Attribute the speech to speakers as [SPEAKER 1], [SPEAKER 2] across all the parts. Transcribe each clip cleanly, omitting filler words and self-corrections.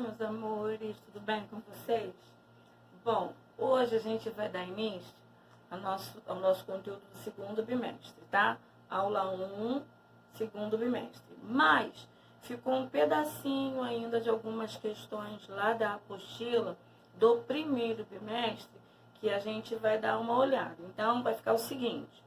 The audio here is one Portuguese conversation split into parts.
[SPEAKER 1] meus amores, tudo bem com vocês? Bom, hoje a gente vai dar início ao nosso conteúdo do segundo bimestre, tá? Aula 1, segundo bimestre. Mas ficou um pedacinho ainda de algumas questões lá da apostila do primeiro bimestre que a gente vai dar uma olhada. Então, vai ficar o seguinte.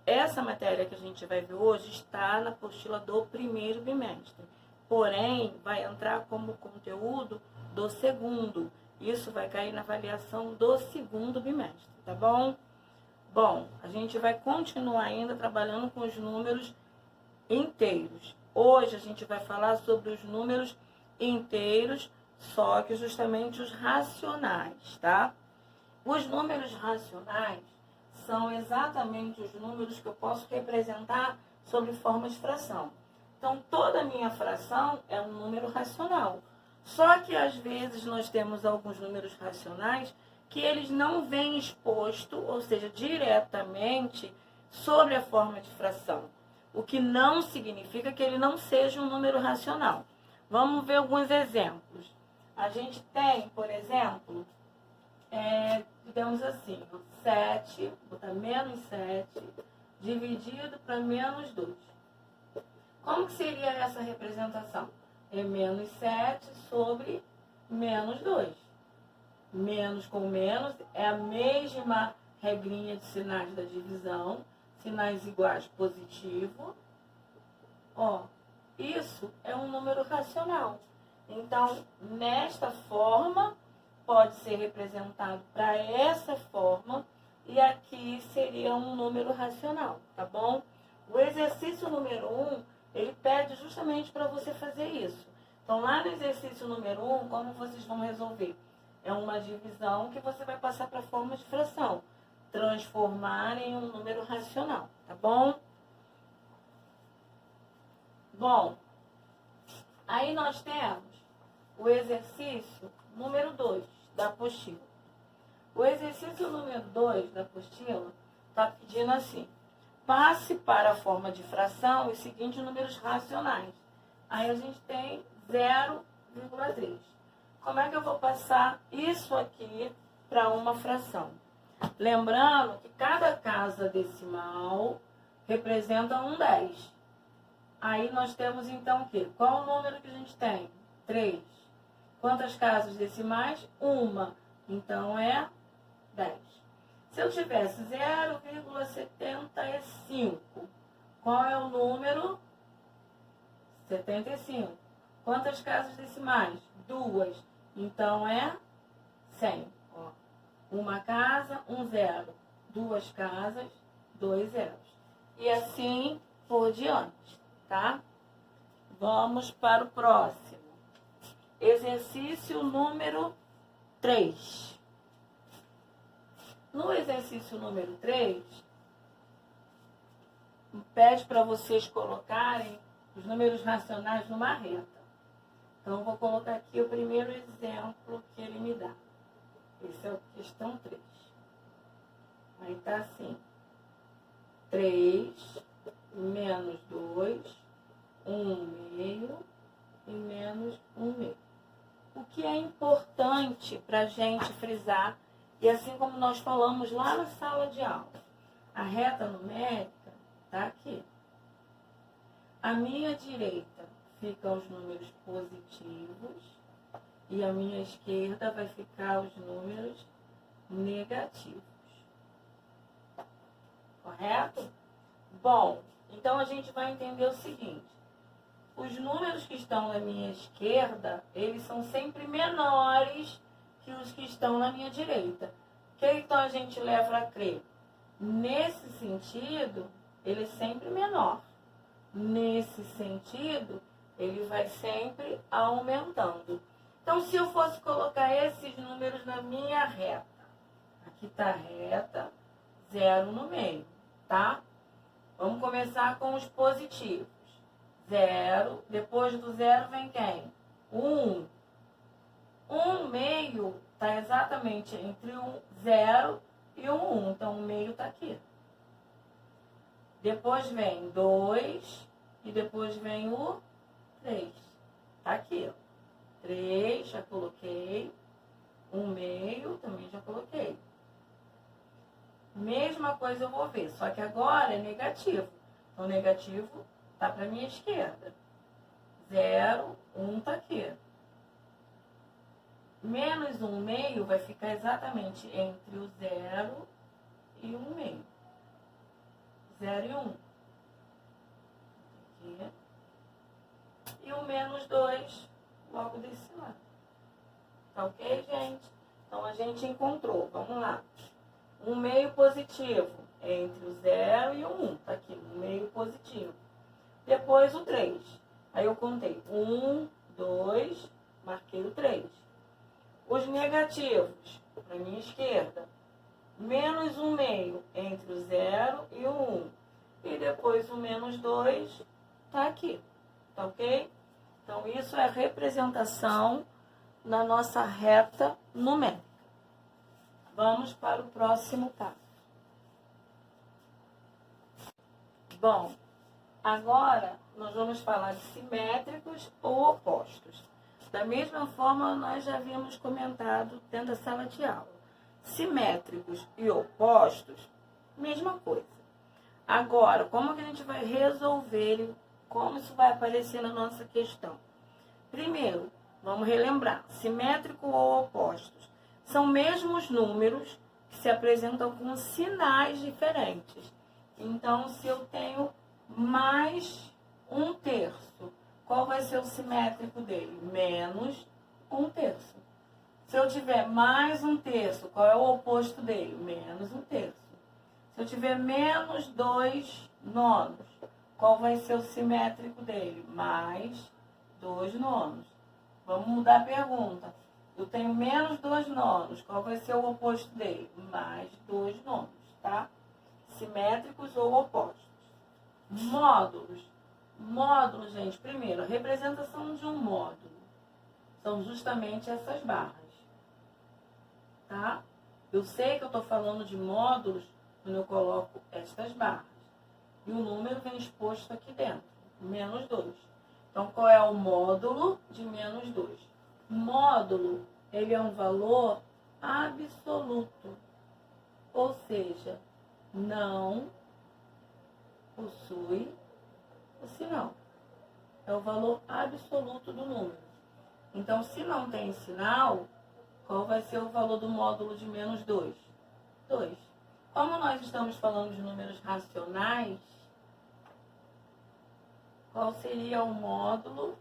[SPEAKER 1] Essa matéria que a gente vai ver hoje está na apostila do primeiro bimestre. Porém, vai entrar como conteúdo do segundo. Isso vai cair na avaliação do segundo bimestre, tá bom? Bom, a gente vai continuar ainda trabalhando com os números inteiros. Hoje a gente vai falar sobre os números inteiros, só que justamente os racionais, tá? Os números racionais são exatamente os números que eu posso representar sob forma de fração. Então, toda a minha fração é um número racional. Só que, às vezes, nós temos alguns números racionais que eles não vêm exposto, ou seja, diretamente sobre a forma de fração. O que não significa que ele não seja um número racional. Vamos ver alguns exemplos. A gente tem, por exemplo, digamos assim, 7, vou botar menos 7, dividido para menos 2. Como que seria essa representação? É menos 7 sobre menos 2. Menos com menos é a mesma regrinha de sinais da divisão. Sinais iguais positivo. Ó, isso é um número racional. Então, nesta forma, pode ser representado para essa forma. E aqui seria um número racional, tá bom? O exercício número 1, ele pede justamente para você fazer isso. Então, lá no exercício número 1, como vocês vão resolver? É uma divisão que você vai passar para a forma de fração. Transformar em um número racional, tá bom? Bom, aí nós temos o exercício número 2 da apostila. O exercício número 2 da apostila está pedindo assim: passe para a forma de fração os seguintes números racionais. Aí a gente tem 0,3. Como é que eu vou passar isso aqui para uma fração? Lembrando que cada casa decimal representa um 10. Aí nós temos então o quê? Qual o número que a gente tem? 3. Quantas casas decimais? Uma. Então é 10. Se eu tivesse 0,75, qual é o número? 75. Quantas casas decimais? 2. Então é 100. Ó. Uma casa, um zero. Duas casas, 2 zeros. E assim por diante, tá? Vamos para o próximo. Exercício número 3. No exercício número 3, pede para vocês colocarem os números racionais numa reta. Então, eu vou colocar aqui o primeiro exemplo que ele me dá. Esse é a questão 3. Aí tá assim: 3 menos 2, 1 meio e menos 1 meio. O que é importante para a gente frisar, e assim como nós falamos lá na sala de aula, a reta numérica está aqui. À minha direita ficam os números positivos e à minha esquerda vai ficar os números negativos. Correto? Bom, então a gente vai entender o seguinte: os números que estão na minha esquerda, eles são sempre menores que os que estão na minha direita. O que então a gente leva a crer? Nesse sentido, ele é sempre menor. Nesse sentido, ele vai sempre aumentando. Então, se eu fosse colocar esses números na minha reta, aqui está a reta, 0 no meio, tá? Vamos começar com os positivos. 0, depois do 0 vem quem? 1. 1 meio está exatamente entre o 0 e o 1, então o meio está aqui. Depois vem 2 e depois vem o 3. Está aqui. 3, já coloquei. 1/2, também já coloquei. Mesma coisa eu vou ver, só que agora é negativo. Então, negativo tá para minha esquerda. 0, 1 tá aqui. Menos 1/2 vai ficar exatamente entre o 0 e 1/2. 0 e 1. Aqui. E o menos 2 logo desse lado. Tá ok, gente? Então, a gente encontrou. Vamos lá. 1/2 positivo entre o 0 e o 1. Tá aqui, 1/2 positivo. Depois o 3. Aí eu contei 1, 2, marquei o 3. Os negativos, para minha esquerda. Menos 1/2 entre o 0 e o 1. E depois o menos 2 tá aqui. Tá ok? Então, isso é a representação na nossa reta numérica. Vamos para o próximo caso. Bom, agora nós vamos falar de simétricos ou opostos. Da mesma forma, nós já havíamos comentado dentro da sala de aula. Simétricos e opostos, mesma coisa. Agora, como que a gente vai resolver, como isso vai aparecer na nossa questão? Primeiro, vamos relembrar, simétrico ou opostos. São mesmos números que se apresentam com sinais diferentes. Então, se eu tenho mais 1/3, qual vai ser o simétrico dele? Menos 1/3. Se eu tiver mais 1/3, qual é o oposto dele? Menos 1/3. Se eu tiver menos 2/9, qual vai ser o simétrico dele? Mais 2/9. Vamos mudar a pergunta. Eu tenho menos 2/9, qual vai ser o oposto dele? Mais 2/9, tá? Simétricos ou opostos. Módulos. Módulo, gente, primeiro, a representação de um módulo são justamente essas barras, tá? Eu sei que eu estou falando de módulos quando eu coloco estas barras. E o número vem exposto aqui dentro, menos 2. Então, qual é o módulo de menos 2? Módulo, ele é um valor absoluto, ou seja, não possui o sinal. É o valor absoluto do número. Então, se não tem sinal, qual vai ser o valor do módulo de menos 2? 2. Como nós estamos falando de números racionais, qual seria o módulo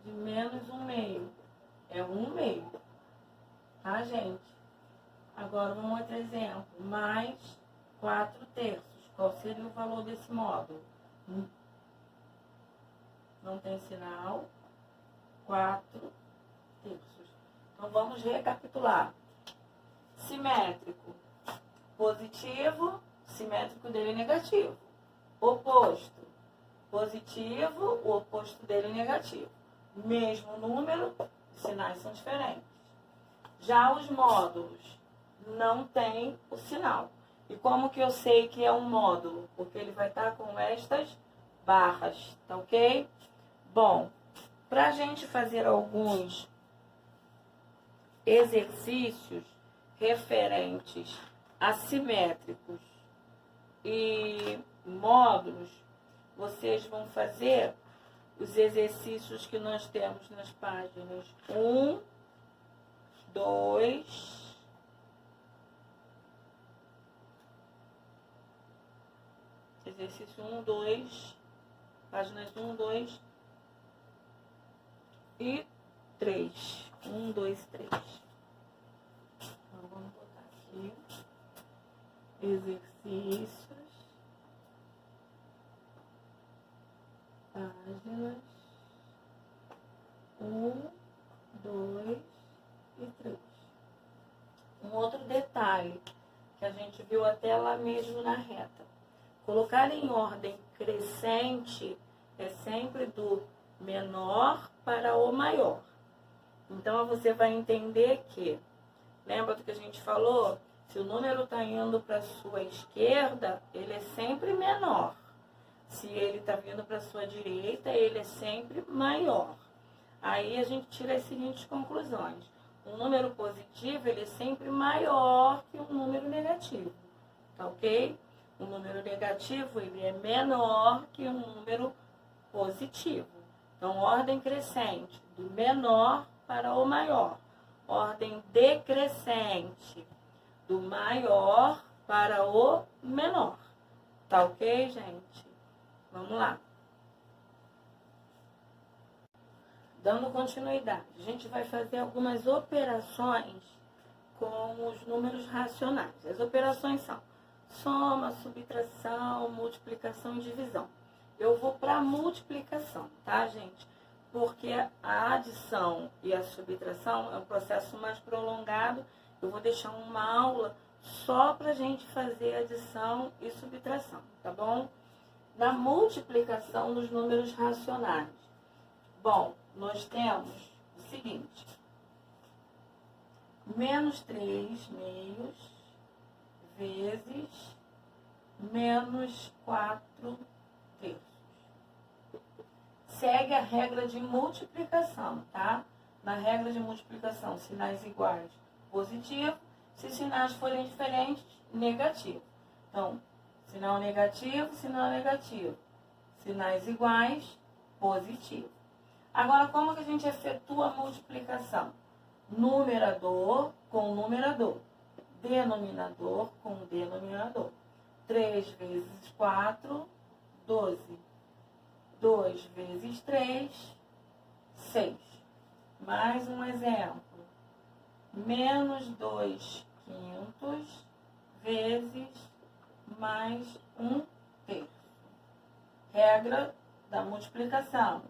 [SPEAKER 1] de menos 1/2? É 1/2. Tá, gente? Agora, vamos outro exemplo. Mais 4/3. Qual seria o valor desse módulo? Não tem sinal. 4/3. Então, vamos recapitular. Simétrico. Positivo, simétrico dele é negativo. Oposto. Positivo, o oposto dele é negativo. Mesmo número, os sinais são diferentes. Já os módulos não tem o sinal. E como que eu sei que é um módulo? Porque ele vai estar com estas barras, tá ok? Bom, para a gente fazer alguns exercícios referentes a simétricos e módulos, vocês vão fazer os exercícios que nós temos nas páginas 1, 2, exercício 1, 2, páginas 1, 2 e 3. 1, 2, 3. Então, vamos botar aqui. Exercícios. Páginas 1, 2 e 3. Um outro detalhe que a gente viu até lá mesmo na reta. Colocar em ordem crescente é sempre do menor para o maior. Então, você vai entender que, lembra do que a gente falou? Se o número está indo para a sua esquerda, ele é sempre menor. Se ele está vindo para a sua direita, ele é sempre maior. Aí a gente tira as seguintes conclusões. Um número positivo, ele é sempre maior que um número negativo, tá ok? Um número negativo, ele é menor que um número positivo. Então, ordem crescente, do menor para o maior. Ordem decrescente, do maior para o menor. Tá ok, gente? Vamos lá. Dando continuidade, a gente vai fazer algumas operações com os números racionais. As operações são soma, subtração, multiplicação e divisão. Eu vou para a multiplicação, tá, gente? Porque a adição e a subtração é um processo mais prolongado. Eu vou deixar uma aula só para a gente fazer adição e subtração, tá bom? Na multiplicação dos números racionais. Bom, nós temos o seguinte: menos 3 meios vezes menos 4 terços. Segue a regra de multiplicação, tá? Na regra de multiplicação, sinais iguais, positivo. Se sinais forem diferentes, negativo. Então, sinal negativo, sinal negativo. Sinais iguais, positivo. Agora, como que a gente efetua a multiplicação? Numerador com numerador. Denominador com denominador. 3 vezes 4, 12. 2 vezes 3, 6. Mais um exemplo. Menos 2 quintos vezes mais 1 terço. Regra da multiplicação.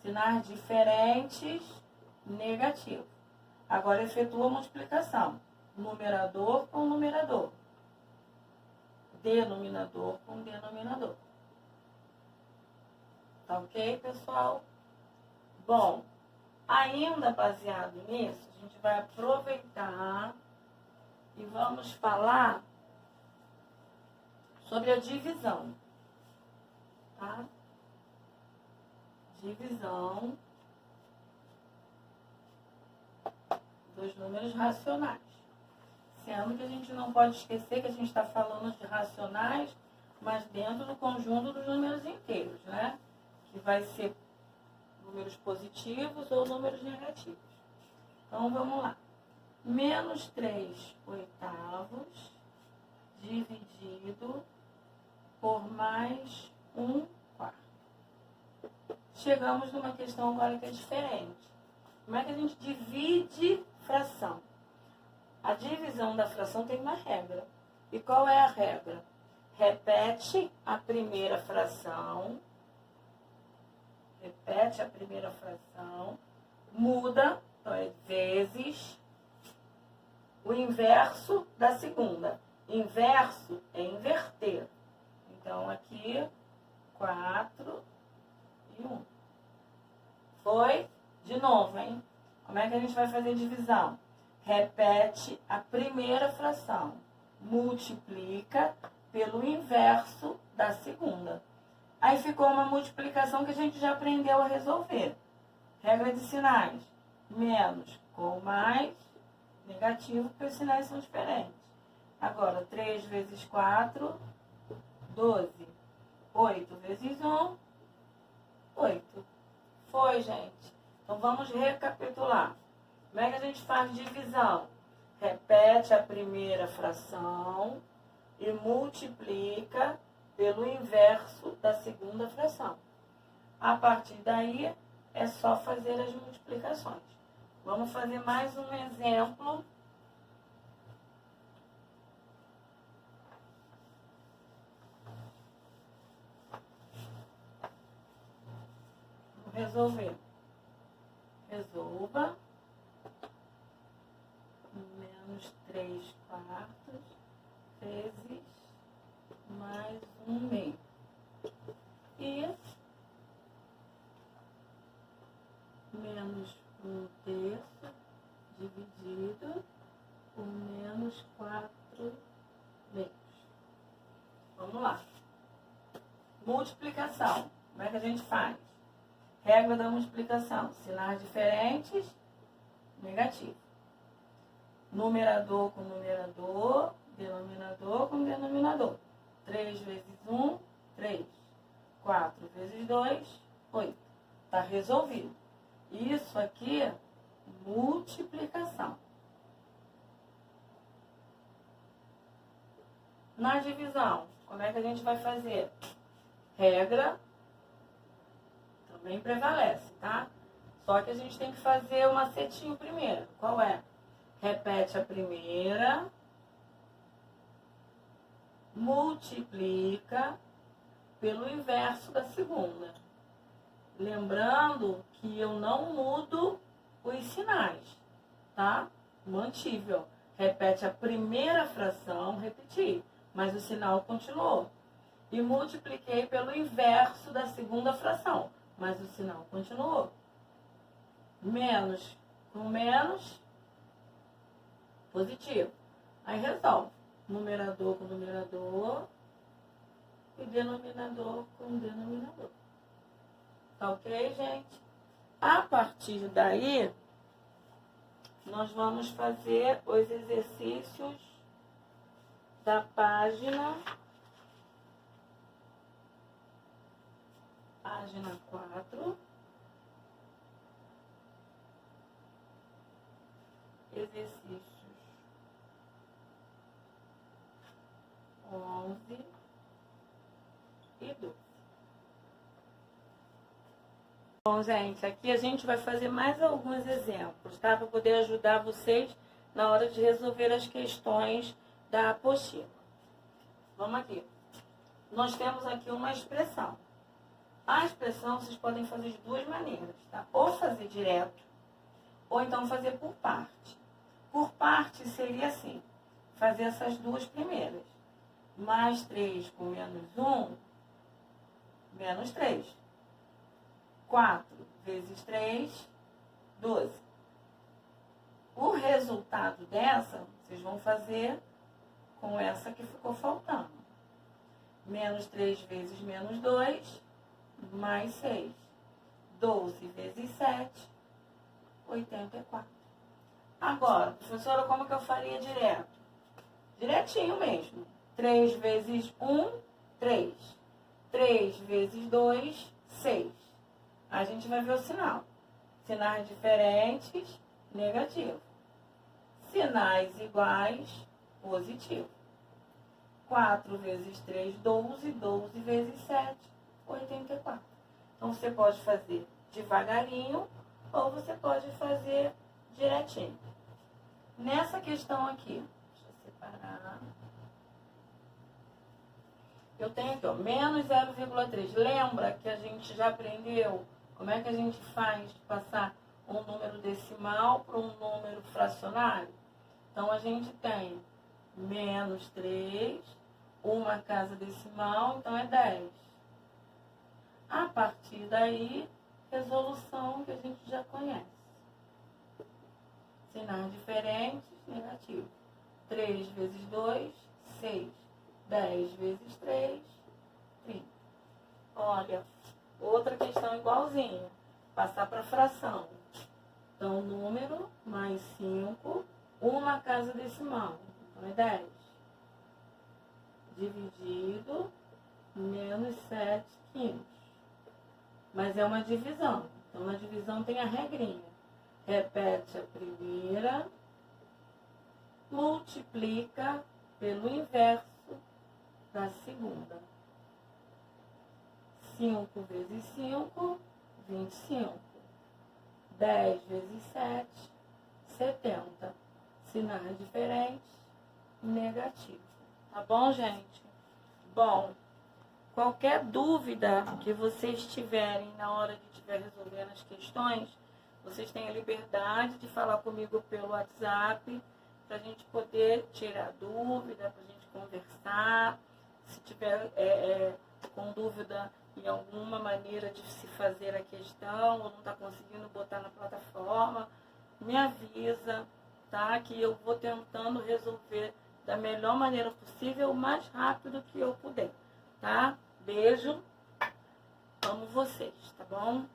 [SPEAKER 1] Sinais diferentes, negativo. Agora efetua a multiplicação. Numerador com numerador. Denominador com denominador. Tá ok, pessoal? Bom, ainda baseado nisso, a gente vai aproveitar e vamos falar sobre a divisão. Tá? Divisão dos números racionais. Sendo que a gente não pode esquecer que a gente está falando de racionais, mas dentro do conjunto dos números inteiros, né? Que vai ser números positivos ou números negativos. Então, vamos lá. Menos 3 oitavos dividido por mais 1 quarto. Chegamos numa questão agora que é diferente. Como é que a gente divide fração? A divisão da fração tem uma regra. E qual é a regra? Repete a primeira fração. Repete a primeira fração. Muda, então é vezes o inverso da segunda. Inverso é inverter. Então, aqui, 4 e 1. Foi? De novo, hein? Como é que a gente vai fazer divisão? Repete a primeira fração. Multiplica pelo inverso da segunda. Aí ficou uma multiplicação que a gente já aprendeu a resolver. Regra de sinais. Menos com mais, negativo, porque os sinais são diferentes. Agora, 3 vezes 4, 12. 8 vezes 1, 8. Foi, gente. Então, vamos recapitular. Como é que a gente faz divisão? Repete a primeira fração e multiplica pelo inverso da segunda fração. A partir daí, é só fazer as multiplicações. Vamos fazer mais um exemplo. Vamos resolver. Resolva. Menos 3 quartos vezes mais 1 meio. E menos 1 terço dividido por menos 4 meios. Vamos lá. Multiplicação. Como é que a gente faz? Regra da multiplicação. Sinais diferentes, negativo. Numerador com numerador, denominador com denominador. 3 vezes 1, 3. 4 vezes 2, 8. Está resolvido. Isso aqui é multiplicação. Na divisão, como é que a gente vai fazer? Regra também prevalece, tá? Só que a gente tem que fazer um macetinho primeiro. Qual é? Repete a primeira, multiplica pelo inverso da segunda. Lembrando que eu não mudo os sinais, tá? Mantive, ó. Repete a primeira fração, repeti, mas o sinal continuou. E multipliquei pelo inverso da segunda fração, mas o sinal continuou. Menos com menos, positivo. Aí resolve. Numerador com numerador e denominador com denominador. Tá ok, gente? A partir daí, nós vamos fazer os exercícios da página 4. Exercícios 11 e 12. Bom, gente, aqui a gente vai fazer mais alguns exemplos, tá? Para poder ajudar vocês na hora de resolver as questões da apostila. Vamos aqui. Nós temos aqui uma expressão. A expressão vocês podem fazer de duas maneiras, tá? Ou fazer direto, ou então fazer por parte. Por parte seria assim, fazer essas duas primeiras. Mais 3 com menos 1, menos 3. 4 vezes 3, 12. O resultado dessa, vocês vão fazer com essa que ficou faltando. Menos 3 vezes menos 2, mais 6. 12 vezes 7, 84. Agora, professora, como que eu faria direto? Direitinho mesmo. 3 vezes 1, 3. 3 vezes 2, 6. A gente vai ver o sinal. Sinais diferentes, negativo. Sinais iguais, positivo. 4 vezes 3, 12. 12 vezes 7, 84. Então, você pode fazer devagarinho ou você pode fazer direitinho. Nessa questão aqui, deixa eu separar. Eu tenho aqui, ó, menos 0,3. Lembra que a gente já aprendeu como é que a gente faz passar um número decimal para um número fracionário? Então, a gente tem menos 3, uma casa decimal, então é 10. A partir daí, resolução que a gente já conhece. Sinais diferentes, negativo. 3 vezes 2, 6. 10 vezes 3, 30. Olha, outra questão igualzinha. Passar para fração. Então, número mais 5, uma casa decimal. Então, é 10. Dividido, menos 7 quintos. Mas é uma divisão. Então, na divisão tem a regrinha. Repete a primeira, multiplica pelo inverso da segunda. 5 vezes 5, 25. 10 vezes 7, 70. Sinais diferentes, negativo. Tá bom, gente? Bom, qualquer dúvida que vocês tiverem na hora de estiver resolvendo as questões, vocês têm a liberdade de falar comigo pelo WhatsApp, para a gente poder tirar dúvida, para a gente conversar. Se tiver com dúvida em alguma maneira de se fazer a questão, ou não está conseguindo botar na plataforma, me avisa, tá? Que eu vou tentando resolver da melhor maneira possível, o mais rápido que eu puder, tá? Beijo, amo vocês, tá bom?